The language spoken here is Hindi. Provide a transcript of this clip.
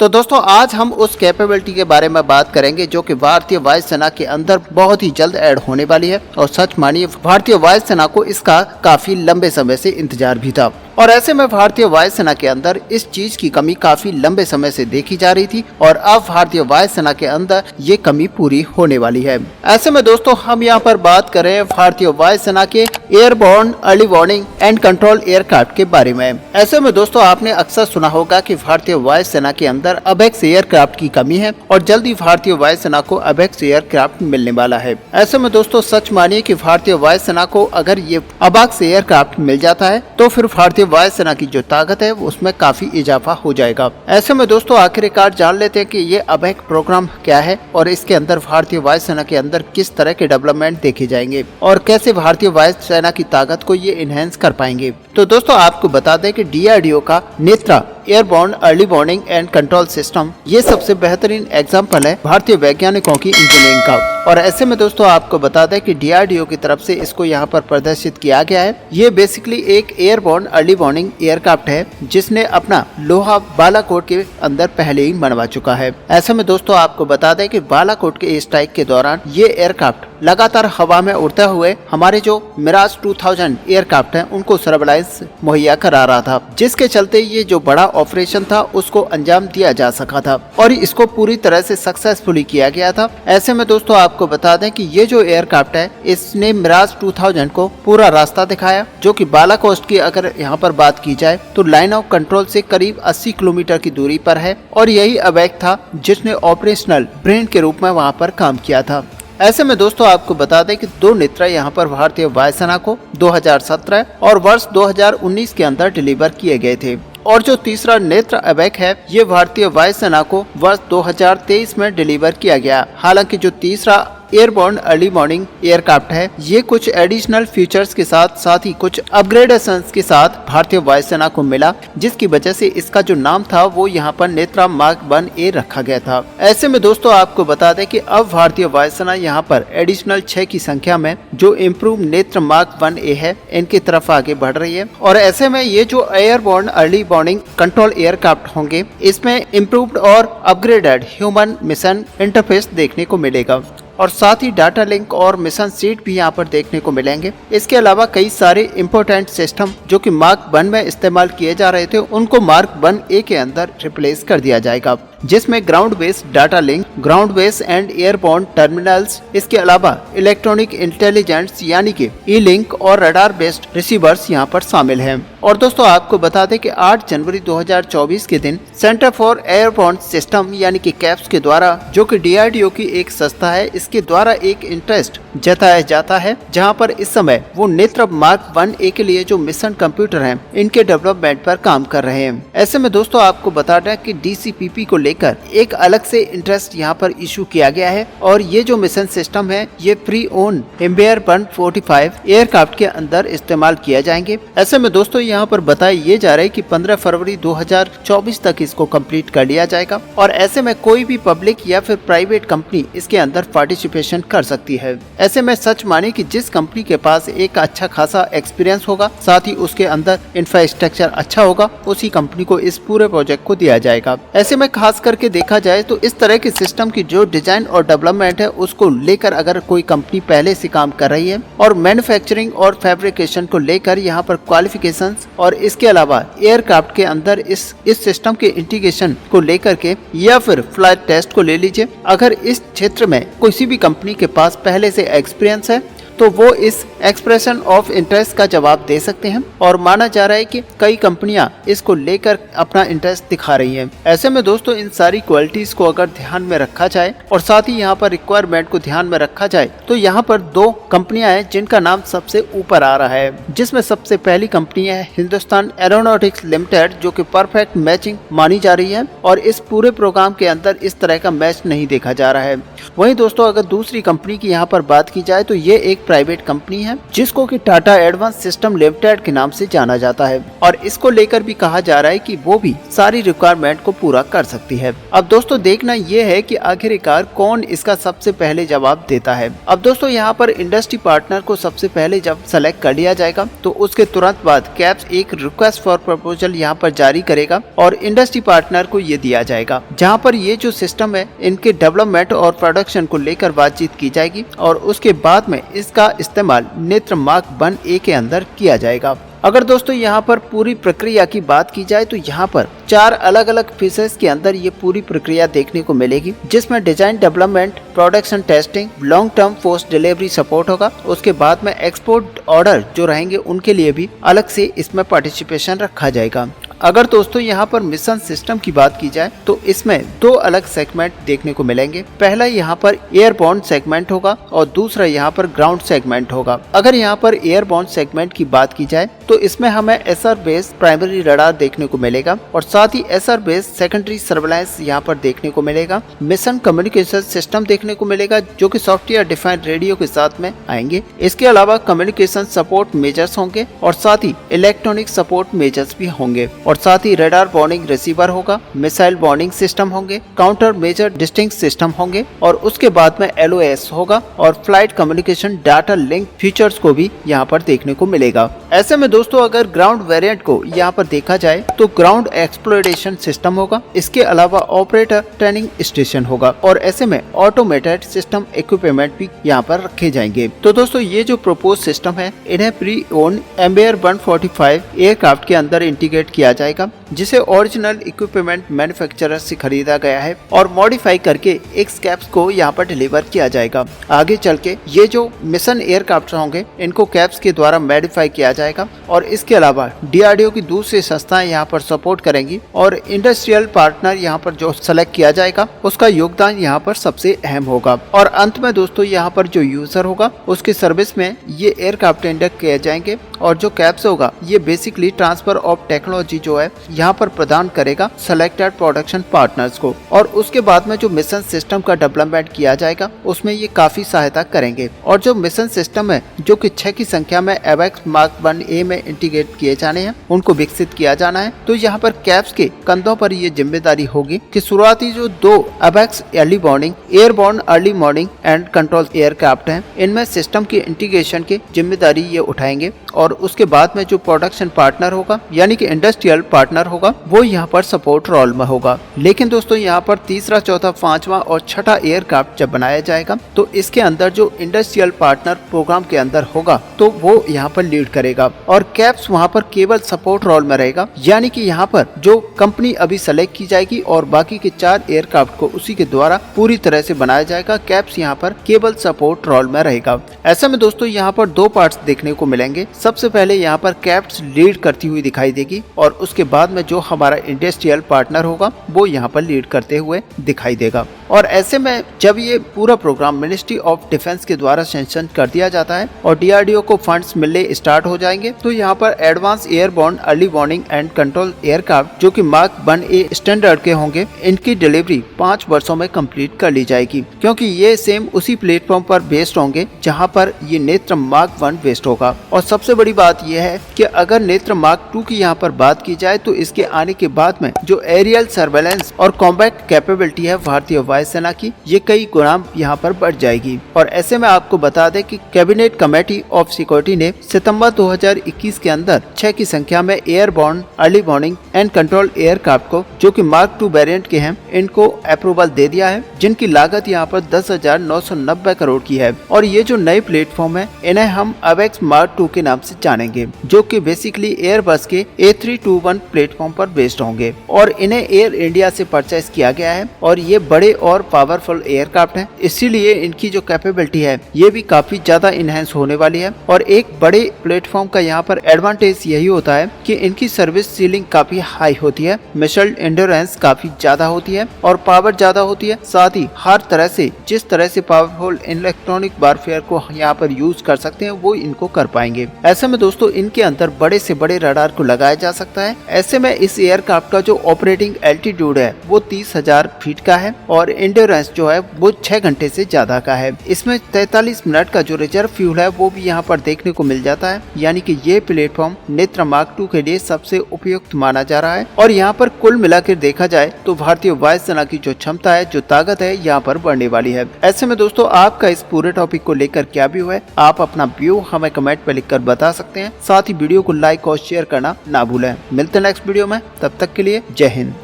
तो दोस्तों आज हम उस कैपेबिलिटी के बारे में बात करेंगे जो कि भारतीय वायुसेना के अंदर बहुत ही जल्द ऐड होने वाली है। और सच मानिए भारतीय वायुसेना को इसका काफी लंबे समय से इंतजार भी था और ऐसे में भारतीय वायुसेना के अंदर इस चीज की कमी काफी लंबे समय से देखी जा रही थी और अब भारतीय वायुसेना के अंदर ये कमी पूरी होने वाली है। ऐसे में दोस्तों हम यहाँ पर बात करें भारतीय वायुसेना के airborne early warning and control aircraft के बारे में। ऐसे में दोस्तों आपने अक्सर सुना होगा कि भारतीय वायुसेना के अंदर अबैक्स एयरक्राफ्ट की कमी है और जल्दी भारतीय वायुसेना को अबैक्स एयरक्राफ्ट मिलने वाला है। ऐसे में दोस्तों सच मानिए कि भारतीय वायुसेना को अगर ये अबैक्स एयरक्राफ्ट मिल जाता है तो फिर भारतीय वायुसेना की जो ताकत है उसमें काफी इजाफा हो जाएगा। ऐसे में दोस्तों आखिरकार जान लेते हैं कि ये अबैक प्रोग्राम क्या है और इसके अंदर भारतीय वायुसेना के अंदर किस तरह के डेवलपमेंट देखे जाएंगे और कैसे भारतीय वायुसेना की ताकत को ये इनहेंस कर पाएंगे। तो दोस्तों आपको बता दें कि DRDO का Netra airborne early warning and control system ये सबसे बेहतरीन एग्जाम्पल है भारतीय वैज्ञानिकों की इंजीनियरिंग का। और ऐसे में दोस्तों आपको बता दें कि DRDO की तरफ से इसको यहाँ पर प्रदर्शित किया गया है। ये बेसिकली एक एयरबोर्न अर्ली वार्निंग एयरक्राफ्ट है जिसने अपना लोहा बालाकोट के अंदर पहले ही बनवा चुका है। ऐसे में दोस्तों आपको बता दें कि बालाकोट के स्ट्राइक के दौरान ये एयरक्राफ्ट लगातार हवा में उड़ते हुए हमारे जो मिराज 2000 एयरक्राफ्ट हैं उनको सर्विलांस मुहैया करा रहा था, जिसके चलते ये जो बड़ा ऑपरेशन था उसको अंजाम दिया जा सका था और इसको पूरी तरह से सक्सेसफुली किया गया था। ऐसे में दोस्तों आपको बता दें कि ये जो एयरक्राफ्ट है इसने मिराज 2000 को पूरा रास्ता दिखाया, जो कि बालाकोट की अगर यहाँ पर बात की जाए तो लाइन ऑफ कंट्रोल से करीब 80 किलोमीटर की दूरी पर है और यही अबैक था जिसने ऑपरेशनल ब्रेन के रूप में वहाँ पर काम किया था। ऐसे में दोस्तों आपको बता दें कि दो नेत्रा यहाँ पर भारतीय वायुसेना को 2017 और वर्ष 2019 के अंदर डिलीवर किए गए थे और जो तीसरा नेत्र अबैक है ये भारतीय वायुसेना को वर्ष 2023 में डिलीवर किया गया। हालांकि जो तीसरा एयरबोर्न अर्ली वार्निंग एयरक्राफ्ट है ये कुछ एडिशनल फीचर्स के साथ ही कुछ अपग्रेडेशंस के साथ भारतीय वायुसेना को मिला, जिसकी वजह से इसका जो नाम था वो यहाँ पर नेत्रा मार्क 1A रखा गया था। ऐसे में दोस्तों आपको बता दें कि अब भारतीय वायुसेना यहाँ पर एडिशनल 6 की संख्या में जो इम्प्रूव नेत्र मार्क 1A है इनकी तरफ आगे बढ़ रही है। और ऐसे में ये जो airborne early warning control aircraft होंगे इसमें इम्प्रूव्ड और अपग्रेडेड ह्यूमन मिशन इंटरफेस देखने को मिलेगा और साथ ही डाटा लिंक और मिशन सीट भी यहाँ पर देखने को मिलेंगे। इसके अलावा कई सारे इम्पोर्टेंट सिस्टम जो कि मार्क 1 में इस्तेमाल किए जा रहे थे उनको मार्क 1A के अंदर रिप्लेस कर दिया जाएगा, जिसमें ground based data link, ground based and airborne terminals, इसके अलावा इलेक्ट्रॉनिक इंटेलिजेंस यानी कि ई-लिंक और रडार बेस्ड रिसीवर्स यहाँ पर शामिल हैं। और दोस्तों आपको बता दें कि 8 जनवरी 2024 के दिन सेंटर फॉर एयरबोर्न सिस्टम यानी कि कैप्स के द्वारा, जो कि DRDO की एक संस्था है, इसके द्वारा एक इंटरेस्ट जताया जाता है जहां पर इस समय वो नेत्र मार्क 1A के लिए जो मिशन कंप्यूटर हैं इनके डेवलपमेंट पर काम कर रहे हैं। ऐसे में दोस्तों आपको बता दें कि DCPP को लेकर एक अलग से इंटरेस्ट यहां पर इशू किया गया है और ये जो मिशन सिस्टम है ये प्री ओन एम्बेयर 145 एयरक्राफ्ट के अंदर इस्तेमाल किया जाएंगे। ऐसे में दोस्तों यहाँ पर बताया ये जा रहा है कि 15 फरवरी 2024 तक इसको कंप्लीट कर लिया जाएगा और ऐसे में कोई भी पब्लिक या फिर प्राइवेट कंपनी इसके अंदर पार्टिसिपेशन कर सकती है। ऐसे में सच माने कि जिस कंपनी के पास एक अच्छा खासा एक्सपीरियंस होगा, साथ ही उसके अंदर इंफ्रास्ट्रक्चर अच्छा होगा, उसी कंपनी को इस पूरे प्रोजेक्ट को दिया जाएगा। ऐसे में खास करके देखा जाए तो इस तरह के सिस्टम की जो डिजाइन और डेवलपमेंट है उसको लेकर अगर कोई कंपनी पहले से काम कर रही है और मैन्युफैक्चरिंग और फैब्रिकेशन को लेकर यहाँ पर क्वालिफिकेशन और इसके अलावा एयरक्राफ्ट के अंदर इस सिस्टम के इंटीग्रेशन को लेकर के या फिर फ्लाइट टेस्ट को ले लीजिए, अगर इस क्षेत्र में किसी भी कंपनी के पास पहले से एक्सपीरियंस है तो वो इस एक्सप्रेशन ऑफ इंटरेस्ट का जवाब दे सकते हैं और माना जा रहा है कि कई कंपनियां इसको लेकर अपना इंटरेस्ट दिखा रही हैं। ऐसे में दोस्तों इन सारी क्वालिटीज को अगर ध्यान में रखा जाए और साथ ही यहाँ पर रिक्वायरमेंट को ध्यान में रखा जाए तो यहाँ पर 2 कंपनियां हैं जिनका नाम सबसे ऊपर आ रहा है, जिसमें सबसे पहली कंपनी है हिंदुस्तान एरोनॉटिक्स लिमिटेड, जो कि परफेक्ट मैचिंग मानी जा रही है और इस पूरे प्रोग्राम के अंदर इस तरह का मैच नहीं देखा जा रहा है। वहीं दोस्तों अगर दूसरी कंपनी की यहाँ पर बात की जाए तो ये एक प्राइवेट कंपनी है है, जिसको कि टाटा एडवांस सिस्टम लिमिटेड के नाम से जाना जाता है और इसको लेकर भी कहा जा रहा है कि वो भी सारी रिक्वायरमेंट को पूरा कर सकती है। अब दोस्तों देखना ये है कि आखिरकार कौन इसका सबसे पहले जवाब देता है। अब दोस्तों यहाँ पर इंडस्ट्री पार्टनर को सबसे पहले जब सेलेक्ट कर लिया जाएगा तो उसके तुरंत बाद कैप्स एक रिक्वेस्ट फॉर प्रपोजल यहाँ पर जारी करेगा और इंडस्ट्री पार्टनर को ये दिया जाएगा, जहाँ पर ये जो सिस्टम है इनके डेवलपमेंट और प्रोडक्शन को लेकर बातचीत की जाएगी और उसके बाद में इसका इस्तेमाल नेत्र मार्क 1A के अंदर किया जाएगा। अगर दोस्तों यहाँ पर पूरी प्रक्रिया की बात की जाए तो यहाँ पर 4 अलग अलग फेजेस के अंदर ये पूरी प्रक्रिया देखने को मिलेगी, जिसमें design development, production testing, long term post delivery support होगा। उसके बाद में एक्सपोर्ट ऑर्डर जो रहेंगे उनके लिए भी अलग से इसमें पार्टिसिपेशन रखा जाएगा। अगर दोस्तों यहाँ पर मिशन सिस्टम की बात की जाए तो इसमें 2 अलग सेगमेंट देखने को मिलेंगे। पहला यहाँ पर एयरबोर्न सेगमेंट होगा और दूसरा यहाँ पर ग्राउंड सेगमेंट होगा। अगर यहाँ पर एयरबोर्न सेगमेंट की बात की जाए तो इसमें हमें SR बेस्ड प्राइमरी रडार देखने को मिलेगा और साथ ही SR बेस्ड सेकेंडरी सर्वेलेंस यहाँ पर देखने को मिलेगा। मिशन कम्युनिकेशन सिस्टम देखने को मिलेगा जो कि सॉफ्टवेयर डिफाइंड रेडियो के साथ में आएंगे। इसके अलावा कम्युनिकेशन सपोर्ट मेजर्स होंगे और साथ ही इलेक्ट्रॉनिक सपोर्ट मेजर्स भी होंगे और साथ ही रडार वार्निंग रिसीवर होगा, मिसाइल वार्निंग सिस्टम होंगे, काउंटर मेजर डिस्टिंक्ट सिस्टम होंगे और उसके बाद में LOS होगा और flight communication data link features को भी यहाँ पर देखने को मिलेगा। ऐसे में दोस्तों अगर ग्राउंड वेरिएंट को यहाँ पर देखा जाए तो ग्राउंड एक्सप्लोरेशन सिस्टम होगा, इसके अलावा ऑपरेटर ट्रेनिंग स्टेशन होगा और ऐसे में ऑटोमेटेड सिस्टम इक्विपमेंट भी यहाँ पर रखे जाएंगे। तो दोस्तों ये जो प्रपोज सिस्टम है इन्हें प्री ओन एम्बेयर 145 एयरक्राफ्ट के अंदर इंटीग्रेट किया जाएगा, जिसे ओरिजिनल इक्विपमेंट मैन्युफैक्चरर से खरीदा गया है और मॉडिफाई करके एक कैप्स को यहाँ पर डिलीवर किया जाएगा। आगे चल के ये जो मिशन एयरक्राफ्ट होंगे इनको कैप्स के द्वारा मॉडिफाई किया जाएगा और इसके अलावा DRDO की दूसरी संस्थाएं यहाँ पर सपोर्ट करेंगी और इंडस्ट्रियल पार्टनर यहाँ पर जो सेलेक्ट किया जाएगा उसका योगदान यहाँ पर सबसे अहम होगा। और अंत में दोस्तों यहाँ पर जो यूजर होगा उसकी सर्विस में ये एयरक्राफ्ट इंडक्ट किए जाएंगे और जो कैप्स होगा ये बेसिकली ट्रांसफर ऑफ टेक्नोलॉजी जो है यहाँ पर प्रदान करेगा सेलेक्टेड प्रोडक्शन पार्टनर्स को और उसके बाद में जो मिशन सिस्टम का डेवलपमेंट किया जाएगा उसमें ये काफी सहायता करेंगे। और जो मिशन सिस्टम है जो कि 6 की संख्या में AWACS मार्क 1A में इंटीग्रेट किए जाने हैं उनको विकसित किया जाना है। तो यहाँ पर कैप्स के कंधों पर ये जिम्मेदारी होगी कि शुरुआती जो 2 AWACS early warning, airborne early warning and control aircraft हैं इनमें सिस्टम की इंटीग्रेशन की जिम्मेदारी ये उठाएंगे और उसके बाद में जो प्रोडक्शन पार्टनर होगा यानी कि इंडस्ट्रियल पार्टनर होगा वो यहाँ पर सपोर्ट रोल में होगा। लेकिन दोस्तों यहाँ पर तीसरा, चौथा, 5वां और 6ठा एयरक्राफ्ट जब बनाया जाएगा तो इसके अंदर जो इंडस्ट्रियल पार्टनर प्रोग्राम के अंदर होगा तो वो यहाँ पर लीड करेगा और कैप्स वहाँ पर केवल सपोर्ट रोल में रहेगा, यानी कि यहाँ पर जो कंपनी अभी सेलेक्ट की जाएगी और बाकी के 4 एयरक्राफ्ट को उसी के द्वारा पूरी तरह से बनाया जाएगा। कैप्स यहाँ पर केवल सपोर्ट रोल में रहेगा। ऐसे में दोस्तों यहाँ पर 2 पार्ट्स देखने को मिलेंगे। सबसे पहले यहाँ पर कैप्स लीड करती हुई दिखाई देगी और उसके बाद में जो हमारा इंडस्ट्रियल पार्टनर होगा वो यहाँ पर लीड करते हुए दिखाई देगा। और ऐसे में जब ये पूरा प्रोग्राम मिनिस्ट्री ऑफ डिफेंस के द्वारा सैंक्शन कर दिया जाता है और DRDO को फंड्स मिलने स्टार्ट हो जाएंगे तो यहाँ पर advance airborne early warning and control aircraft जो कि मार्क 1A स्टैंडर्ड के होंगे इनकी डिलीवरी 5 वर्षों में कंप्लीट कर ली जाएगी, क्योंकि ये सेम उसी प्लेटफॉर्म पर बेस्ड होंगे जहाँ पर ये नेत्र मार्क 1 बेस्ड होगा। और सबसे बड़ी बात यह है कि अगर नेत्र मार्क 2 की यहाँ पर बात की जाए तो इसके आने के बाद में जो एरियल सर्वेलेंस और कॉम्बैट कैपेबिलिटी है भारतीय वायुसेना की ये कई गुना यहाँ पर बढ़ जाएगी। और ऐसे में आपको बता दें कि कैबिनेट कमेटी ऑफ सिक्योरिटी ने सितंबर 2021 के अंदर 6 की संख्या में airborne early warning and control aircraft को जो कि मार्क 2 वेरिएंट के हैं इनको अप्रूवल दे दिया है, जिनकी लागत यहाँ पर 10,990 करोड़ की है। और ये जो नए प्लेटफॉर्म है इन्हें हम AWACS मार्क 2 के नाम से जानेंगे, जो कि बेसिकली एयरबस के A321 प्लेटफॉर्म पर बेस्ड होंगे और इन्हें एयर इंडिया से परचेज किया गया है। और ये बड़े और पावरफुल एयरक्राफ्ट हैं, इसीलिए इनकी जो कैपेबिलिटी है ये भी काफी ज्यादा इनहेंस होने वाली है। और एक बड़े प्लेटफॉर्म का यहाँ पर एडवांटेज यही होता है कि इनकी सर्विस सीलिंग काफी हाई होती है, मिसाइल एंड्योरेंस काफी ज्यादा होती है और पावर ज्यादा होती है। साथ ही हर तरह से जिस तरह से पावरफुल इलेक्ट्रॉनिक वारफेयर को यहाँ पर यूज कर सकते हैं वो इनको कर पाएंगे। ऐसे में दोस्तों इनके अंदर बड़े से बड़े रडार को लगाया जा सकता है। ऐसे में इस एयरक्राफ्ट का जो ऑपरेटिंग एल्टीट्यूड है वो 30,000 फीट का है और एंड्योरेंस जो है वो 6 घंटे से ज्यादा का है। इसमें 43 मिनट का जो रिजर्व फ्यूल है वो भी यहाँ पर देखने को मिल जाता है, यानी कि ये प्लेटफॉर्म नेत्रा मार्क 2 के लिए सबसे उपयुक्त माना जा रहा है। और यहाँ पर कुल मिलाकर देखा जाए तो भारतीय वायुसेना की जो क्षमता है, जो ताकत है, यहाँ पर बढ़ने वाली है। ऐसे में दोस्तों आपका इस पूरे टॉपिक को लेकर क्या व्यू है, आप अपना व्यू हमें कमेंट में लिखकर बता सकते हैं। साथ ही वीडियो को लाइक और शेयर करना ना भूलें। मिलते हैं नेक्स्ट वीडियो में, तब तक के लिए जय हिंद।